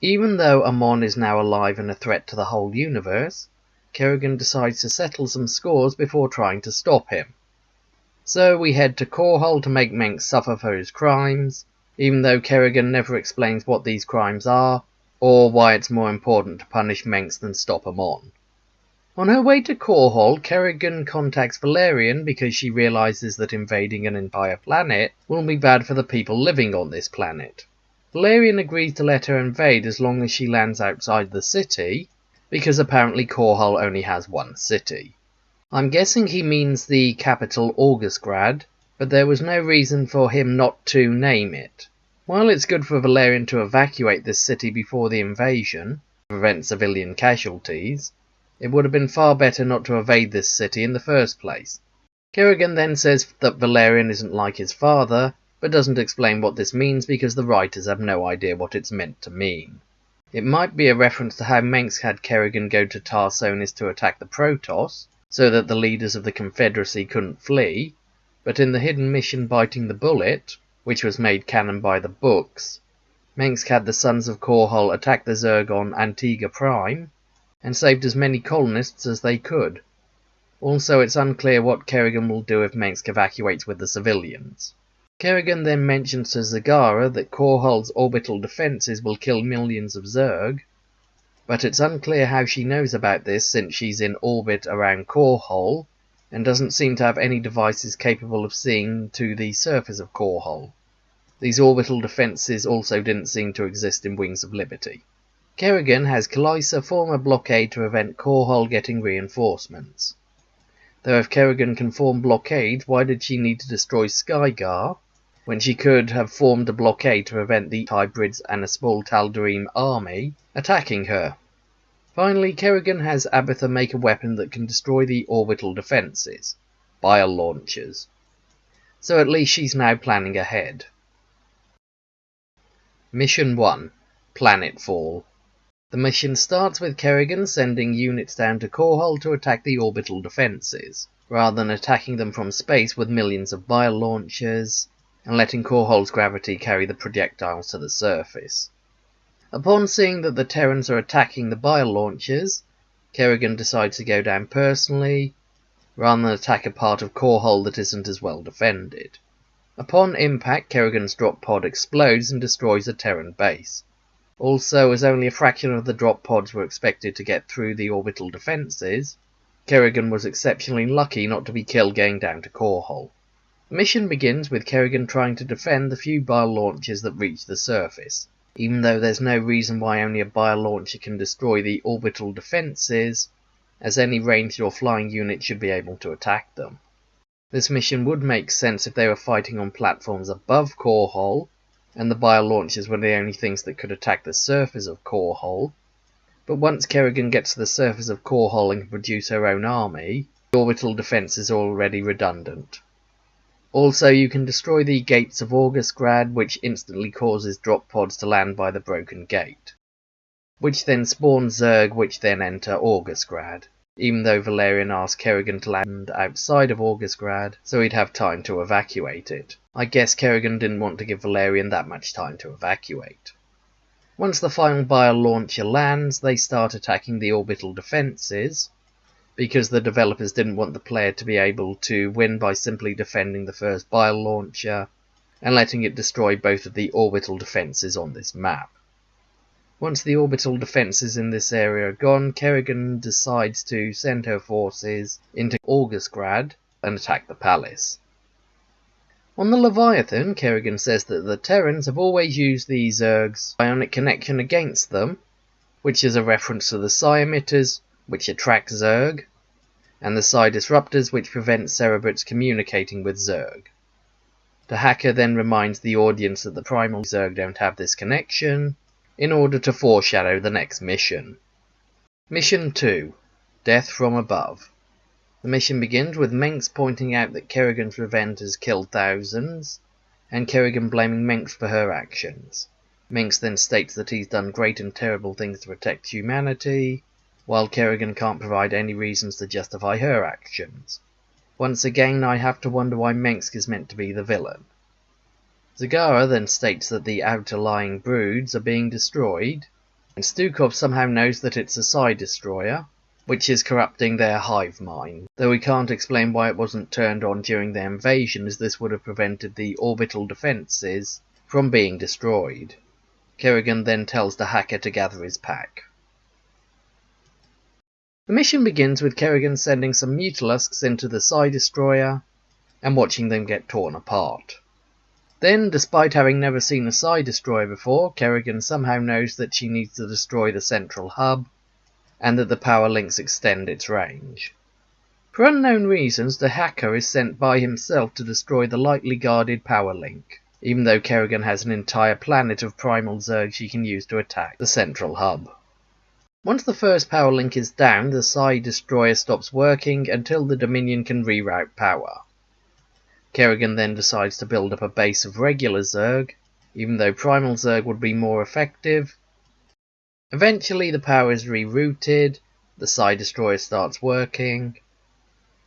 Even though Amon is now alive and a threat to the whole universe, Kerrigan decides to settle some scores before trying to stop him. So we head to Korhal to make Mengsk suffer for his crimes, even though Kerrigan never explains what these crimes are, or why it's more important to punish Mengsk than stop Amon. On her way to Korhal, Kerrigan contacts Valerian because she realizes that invading an entire planet will be bad for the people living on this planet. Valerian agrees to let her invade as long as she lands outside the city, because apparently Korhal only has one city. I'm guessing he means the capital Augustgrad, but there was no reason for him not to name it. While it's good for Valerian to evacuate this city before the invasion, to prevent civilian casualties, it would have been far better not to evade this city in the first place. Kerrigan then says that Valerian isn't like his father, but doesn't explain what this means because the writers have no idea what it's meant to mean. It might be a reference to how Mengsk had Kerrigan go to Tarsonis to attack the Protoss, so that the leaders of the Confederacy couldn't flee, but in the hidden mission Biting the Bullet, which was made canon by the books, Mengsk had the Sons of Korhal attack the Zerg on Antigua Prime, and saved as many colonists as they could. Also, it's unclear what Kerrigan will do if Mengsk evacuates with the civilians. Kerrigan then mentions to Zagara that Korhal's orbital defences will kill millions of Zerg, but it's unclear how she knows about this since she's in orbit around Korhal, and doesn't seem to have any devices capable of seeing to the surface of Korhal. These orbital defences also didn't seem to exist in Wings of Liberty. Kerrigan has Kalisa form a blockade to prevent Korhal getting reinforcements. Though if Kerrigan can form blockades, why did she need to destroy Skygar, when she could have formed a blockade to prevent the hybrids and a small Tal'Darim army attacking her? Finally, Kerrigan has Abatha make a weapon that can destroy the orbital defences, bile launchers. So at least she's now planning ahead. Mission 1. Planetfall. The mission starts with Kerrigan sending units down to Korhal to attack the orbital defences, rather than attacking them from space with millions of bile launchers, and letting Korhal's gravity carry the projectiles to the surface. Upon seeing that the Terrans are attacking the bile launchers, Kerrigan decides to go down personally, rather than attack a part of Korhal that isn't as well defended. Upon impact, Kerrigan's drop pod explodes and destroys a Terran base. Also, as only a fraction of the drop pods were expected to get through the orbital defences, Kerrigan was exceptionally lucky not to be killed going down to Korhal. The mission begins with Kerrigan trying to defend the few bile launchers that reach the surface, even though there's no reason why only a bile launcher can destroy the orbital defences, as any ranged or flying unit should be able to attack them. This mission would make sense if they were fighting on platforms above Korhal, and the bile launchers were the only things that could attack the surface of Korhal, but once Kerrigan gets to the surface of Korhal and can produce her own army, the orbital defences are already redundant. Also, you can destroy the gates of Augustgrad, which instantly causes drop pods to land by the broken gate, which then spawns Zerg, which then enter Augustgrad, even though Valerian asked Kerrigan to land outside of Augustgrad so he'd have time to evacuate it. I guess Kerrigan didn't want to give Valerian that much time to evacuate. Once the final bile launcher lands, they start attacking the orbital defences, because the developers didn't want the player to be able to win by simply defending the first bile launcher and letting it destroy both of the orbital defences on this map. Once the orbital defences in this area are gone, Kerrigan decides to send her forces into Augustgrad and attack the palace. On the Leviathan, Kerrigan says that the Terrans have always used the Zerg's ionic connection against them, which is a reference to the Psi-emitters, which attract Zerg, and the Psi-Disruptors, which prevent Cerebrits communicating with Zerg. The hacker then reminds the audience that the primal Zerg don't have this connection, in order to foreshadow the next mission. Mission 2. Death from Above. The mission begins with Mengsk pointing out that Kerrigan's revenge has killed thousands, and Kerrigan blaming Mengsk for her actions. Mengsk then states that he's done great and terrible things to protect humanity, while Kerrigan can't provide any reasons to justify her actions. Once again, I have to wonder why Mengsk is meant to be the villain. Zagara then states that the outer lying broods are being destroyed, and Stukov somehow knows that it's a Psi-Destroyer, which is corrupting their hive mind, though we can't explain why it wasn't turned on during their invasion, as this would have prevented the orbital defences from being destroyed. Kerrigan then tells the hacker to gather his pack. The mission begins with Kerrigan sending some Mutalusks into the Psi-Destroyer and watching them get torn apart. Then, despite having never seen a Psi-Destroyer before, Kerrigan somehow knows that she needs to destroy the central hub, and that the power links extend its range. For unknown reasons, the hacker is sent by himself to destroy the lightly guarded power link, even though Kerrigan has an entire planet of primal Zerg she can use to attack the central hub. Once the first power link is down, the Psi-Destroyer stops working until the Dominion can reroute power. Kerrigan then decides to build up a base of regular Zerg, even though primal Zerg would be more effective. Eventually the power is rerouted, the Psi-Destroyer starts working,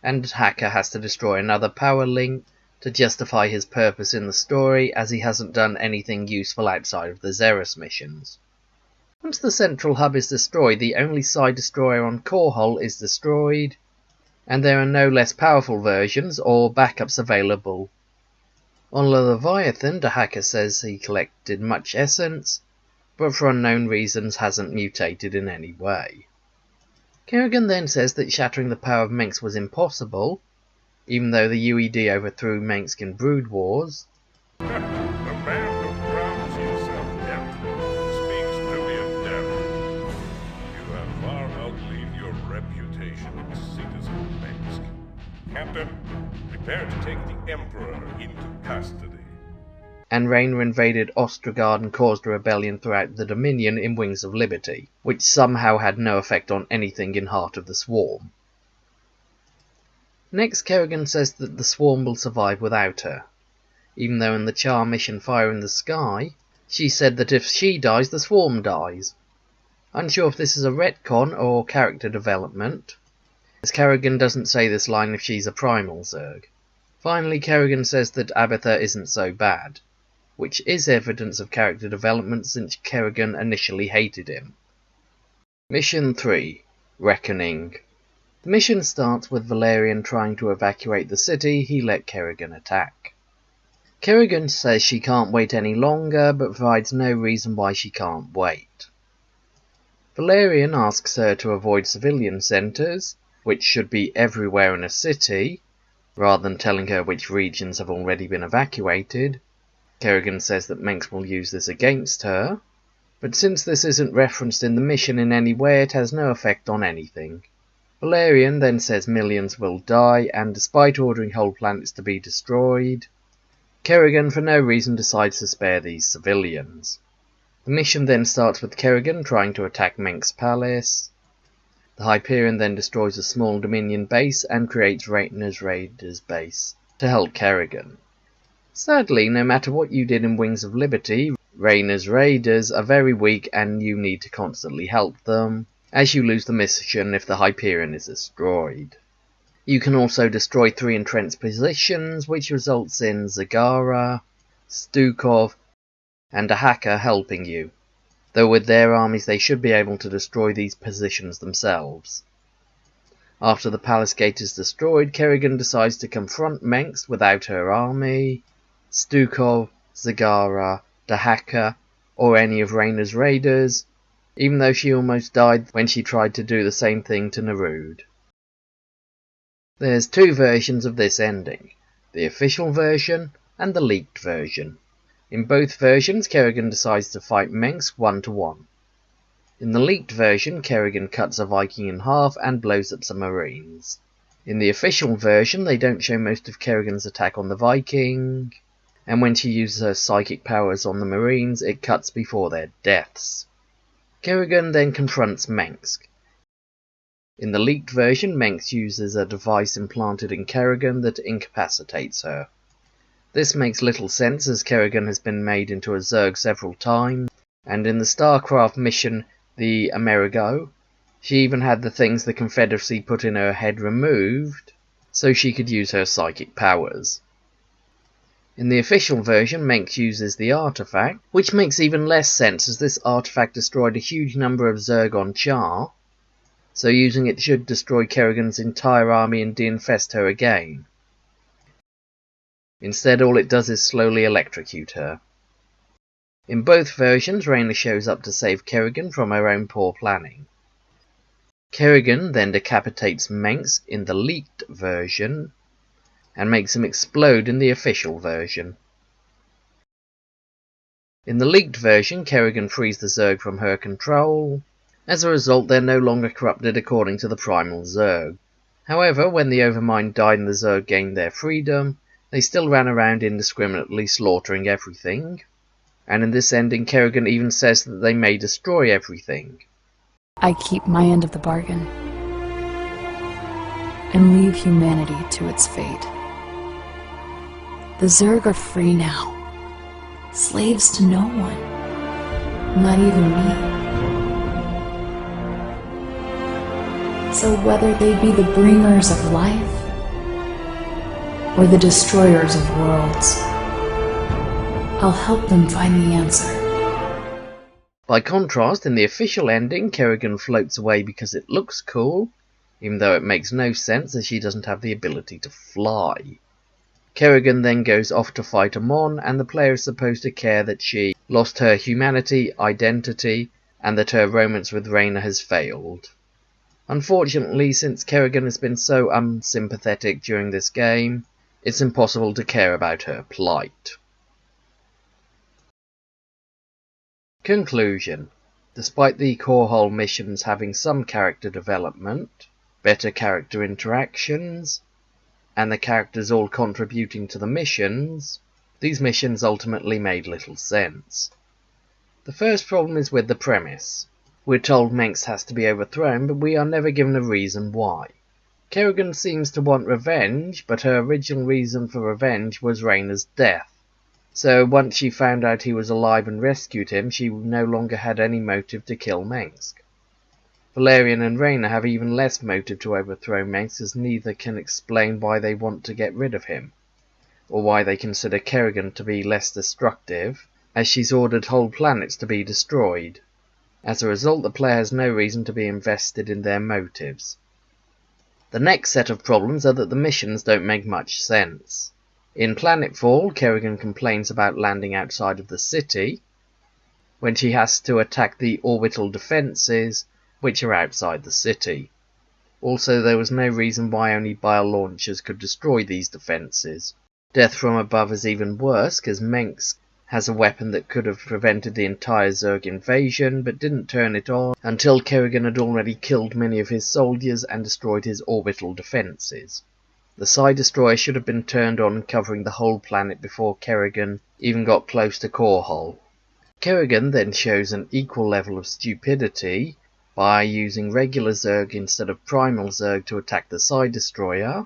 and the hacker has to destroy another power link to justify his purpose in the story, as he hasn't done anything useful outside of the Xeris missions. Once the central hub is destroyed, the only Psi-Destroyer on Korhal is destroyed, and there are no less powerful versions or backups available. On Leviathan, the hacker says he collected much essence, but for unknown reasons hasn't mutated in any way. Kerrigan then says that shattering the power of Mengsk was impossible, even though the UED overthrew Mengsk in Brood Wars. The man who crowns himself emperor speaks to me of death. You have far outlived your reputation as citizen Mengsk. Captain, prepare to take the emperor into custody. And Raynor invaded Ostrogard and caused a rebellion throughout the Dominion in Wings of Liberty, which somehow had no effect on anything in Heart of the Swarm. Next, Kerrigan says that the Swarm will survive without her, even though in the Charm mission Fire in the Sky, she said that if she dies, the Swarm dies. Unsure if this is a retcon or character development, as Kerrigan doesn't say this line if she's a primal Zerg. Finally, Kerrigan says that Abathur isn't so bad, which is evidence of character development since Kerrigan initially hated him. Mission 3. Reckoning. The mission starts with Valerian trying to evacuate the city he let Kerrigan attack. Kerrigan says she can't wait any longer, but provides no reason why she can't wait. Valerian asks her to avoid civilian centres, which should be everywhere in a city, rather than telling her which regions have already been evacuated. Kerrigan says that Mengsk will use this against her, but since this isn't referenced in the mission in any way, it has no effect on anything. Valerian then says millions will die, and despite ordering whole planets to be destroyed, Kerrigan for no reason decides to spare these civilians. The mission then starts with Kerrigan trying to attack Mengsk's palace. The Hyperion then destroys a small Dominion base and creates Raynor's Raiders base to help Kerrigan. Sadly, no matter what you did in Wings of Liberty, Raynor's Raiders are very weak and you need to constantly help them, as you lose the mission if the Hyperion is destroyed. You can also destroy 3 entrenched positions, which results in Zagara, Stukov, and a hacker helping you, though with their armies they should be able to destroy these positions themselves. After the palace gate is destroyed, Kerrigan decides to confront Mengsk without her army, Stukov, Zagara, the hacker, or any of Raynor's raiders, even though she almost died when she tried to do the same thing to Nerud. There's 2 versions of this ending, the official version and the leaked version. In both versions, Kerrigan decides to fight Mengsk 1-1. In the leaked version, Kerrigan cuts a Viking in half and blows up some Marines. In the official version, they don't show most of Kerrigan's attack on the Viking, and when she uses her psychic powers on the Marines, it cuts before their deaths. Kerrigan then confronts Mengsk. In the leaked version, Mengsk uses a device implanted in Kerrigan that incapacitates her. This makes little sense as Kerrigan has been made into a Zerg several times, and in the Starcraft mission, the Amerigo, she even had the things the Confederacy put in her head removed, so she could use her psychic powers. In the official version, Mengsk uses the artifact, which makes even less sense as this artifact destroyed a huge number of Zerg on Char, so using it should destroy Kerrigan's entire army and de-infest her again. Instead, all it does is slowly electrocute her. In both versions, Reyna shows up to save Kerrigan from her own poor planning. Kerrigan then decapitates Mengsk in the leaked version, and makes him explode in the official version. In the leaked version, Kerrigan frees the Zerg from her control. As a result, they're no longer corrupted according to the primal Zerg. However, when the Overmind died and the Zerg gained their freedom, they still ran around indiscriminately slaughtering everything. And in this ending, Kerrigan even says that they may destroy everything. I keep my end of the bargain and leave humanity to its fate. The Zerg are free now, slaves to no one, not even me. So whether they be the bringers of life or the destroyers of worlds, I'll help them find the answer. By contrast, in the official ending, Kerrigan floats away because it looks cool, even though it makes no sense as she doesn't have the ability to fly. Kerrigan then goes off to fight Amon, and the player is supposed to care that she lost her humanity, identity, and that her romance with Reyna has failed. Unfortunately, since Kerrigan has been so unsympathetic during this game, it's impossible to care about her plight. Conclusion. Despite the Korhal missions having some character development, better character interactions, and the characters all contributing to the missions, these missions ultimately made little sense. The first problem is with the premise. We're told Mengsk has to be overthrown, but we are never given a reason why. Kerrigan seems to want revenge, but her original reason for revenge was Reyna's death. So once she found out he was alive and rescued him, she no longer had any motive to kill Mengsk. Valerian and Reyna have even less motive to overthrow Mengsk, as neither can explain why they want to get rid of him, or why they consider Kerrigan to be less destructive, as she's ordered whole planets to be destroyed. As a result, the player has no reason to be invested in their motives. The next set of problems are that the missions don't make much sense. In Planetfall, Kerrigan complains about landing outside of the city, when she has to attack the orbital defences, which are outside the city. Also, there was no reason why only bile launchers could destroy these defences. Death from above is even worse, because Mengsk has a weapon that could have prevented the entire Zerg invasion, but didn't turn it on until Kerrigan had already killed many of his soldiers and destroyed his orbital defences. The Psi-Destroyer should have been turned on, covering the whole planet before Kerrigan even got close to Korhal. Kerrigan then shows an equal level of stupidity by using regular Zerg instead of primal Zerg to attack the Psi-Destroyer,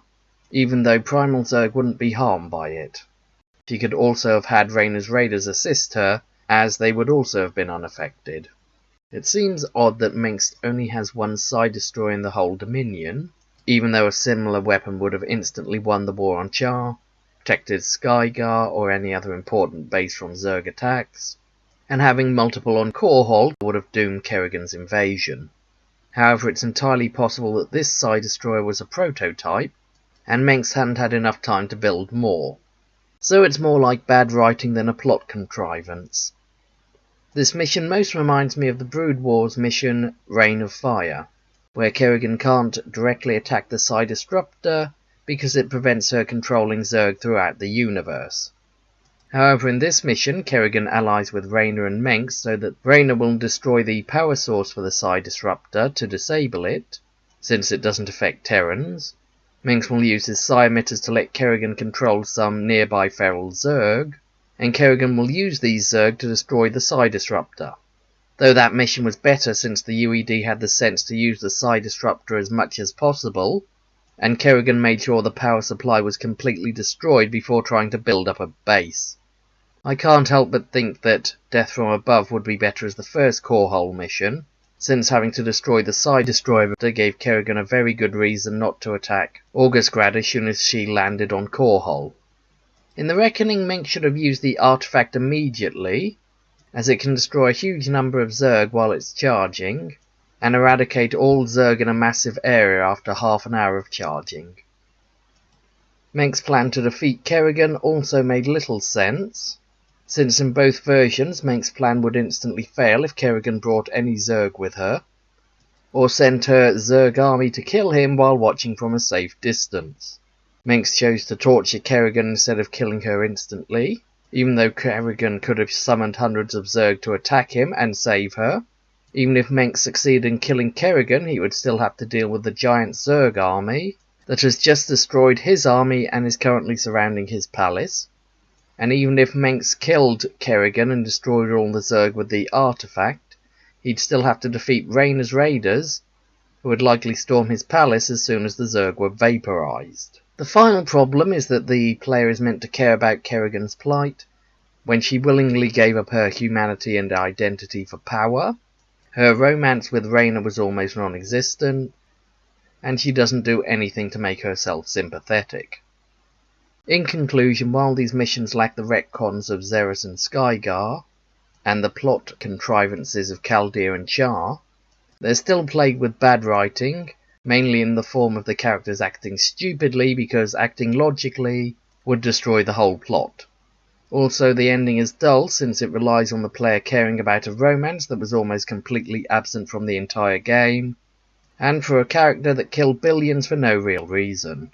even though primal Zerg wouldn't be harmed by it. She could also have had Reyna's raiders assist her, as they would also have been unaffected. It seems odd that Mengsk only has one Psi-Destroyer in the whole Dominion, even though a similar weapon would have instantly won the war on Char, protected Skygar or any other important base from Zerg attacks, and having multiple on Korhal would have doomed Kerrigan's invasion. However, it's entirely possible that this Psi-Destroyer was a prototype, and Mengsk hadn't had enough time to build more. So it's more like bad writing than a plot contrivance. This mission most reminds me of the Brood Wars mission Reign of Fire, where Kerrigan can't directly attack the Psi-Disruptor because it prevents her controlling Zerg throughout the universe. However, in this mission, Kerrigan allies with Reyna and Mengsk so that Reyna will destroy the power source for the Psi-Disruptor to disable it, since it doesn't affect Terrans. Mengsk will use his Psi-emitters to let Kerrigan control some nearby feral Zerg, and Kerrigan will use these Zerg to destroy the Psi-Disruptor. Though that mission was better since the UED had the sense to use the Psi-Disruptor as much as possible, and Kerrigan made sure the power supply was completely destroyed before trying to build up a base. I can't help but think that Death from Above would be better as the first Korhal mission, since having to destroy the Psi-Destroyer gave Kerrigan a very good reason not to attack Augustgrad as soon as she landed on Korhal. In the Reckoning, Mengsk should have used the artifact immediately, as it can destroy a huge number of Zerg while it's charging, and eradicate all Zerg in a massive area after half an hour of charging. Mengsk's plan to defeat Kerrigan also made little sense, since in both versions Mengsk's plan would instantly fail if Kerrigan brought any Zerg with her, or sent her Zerg army to kill him while watching from a safe distance. Mengsk chose to torture Kerrigan instead of killing her instantly, even though Kerrigan could have summoned hundreds of Zerg to attack him and save her. Even if Mengsk succeeded in killing Kerrigan, he would still have to deal with the giant Zerg army that has just destroyed his army and is currently surrounding his palace. And even if Mengsk killed Kerrigan and destroyed all the Zerg with the artifact, he'd still have to defeat Rayna's raiders, who would likely storm his palace as soon as the Zerg were vaporized. The final problem is that the player is meant to care about Kerrigan's plight when she willingly gave up her humanity and identity for power. Her romance with Rayna was almost non-existent, and she doesn't do anything to make herself sympathetic. In conclusion, while these missions lack the retcons of Xeris and Skygar, and the plot contrivances of Chaldea and Char, they're still plagued with bad writing, mainly in the form of the characters acting stupidly because acting logically would destroy the whole plot. Also, the ending is dull since it relies on the player caring about a romance that was almost completely absent from the entire game, and for a character that killed billions for no real reason.